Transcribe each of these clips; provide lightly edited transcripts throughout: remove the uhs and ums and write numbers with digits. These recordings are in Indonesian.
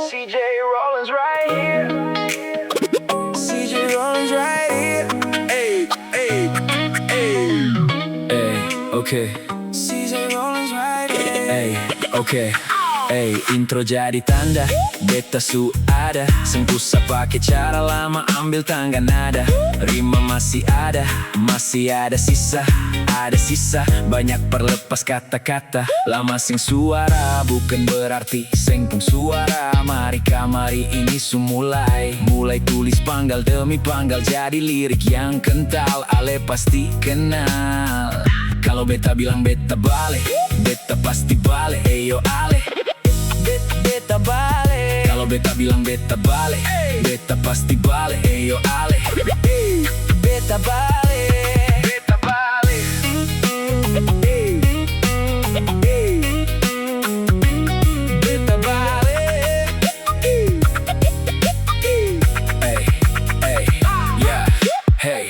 CJ Rollins right here. CJ Rollins right here. Hey, hey, hey. Hey, okay. CJ Rollins right here. Hey, okay. Hey, intro jadi tanda, beta su ada. Sengkusa pakai cara lama, ambil tangga nada. Rima masih ada sisa. Ada sisa, banyak perlepas kata-kata. Lama sing suara, bukan berarti sengpung suara. Mari kamari ini sumulai. Mulai tulis panggal demi panggal, jadi lirik yang kental. Ale pasti kenal. Kalau beta bilang beta bale, beta pasti bale. Eyo ale, beta bale. Kalau beta bilang beta bale, beta pasti bale. Eyo ale, beta bale. Beta bale. Beta bale. Hey, hey, yeah, hey.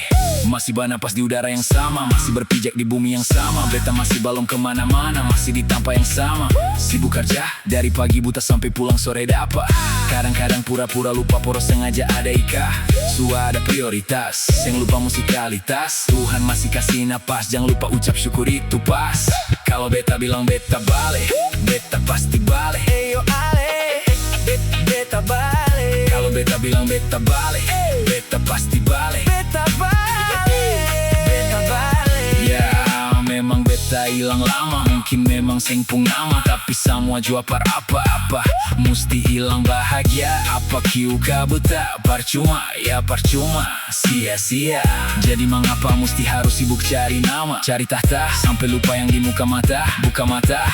Masih bernapas di udara yang sama, masih berpijak di bumi yang sama. Beta masih balong kemana-mana, masih di tampak yang sama. Sibuk kerja, dari pagi buta sampai pulang sore dapat. Kadang-kadang pura-pura lupa, poros sengaja ada ika. Ada prioritas, yang lupa musikalitas. Tuhan masih kasih napas, jangan lupa ucap syukur itu pas. Kalau beta bilang beta bale, beta pasti bale. Eyo ale, beta bale. Kalau beta bilang beta bale, beta pasti bale. Beta bale, beta bale. Ya, memang beta hilang lama, mungkin memang sengpung nama. Tapi semua jua apa-apa, musti hilang bahagia. Apa kiuka buta, percuma, ya percuma, sia-sia. Jadi mengapa musti harus sibuk cari nama, cari tahta, sampai lupa yang di muka mata, buka mata.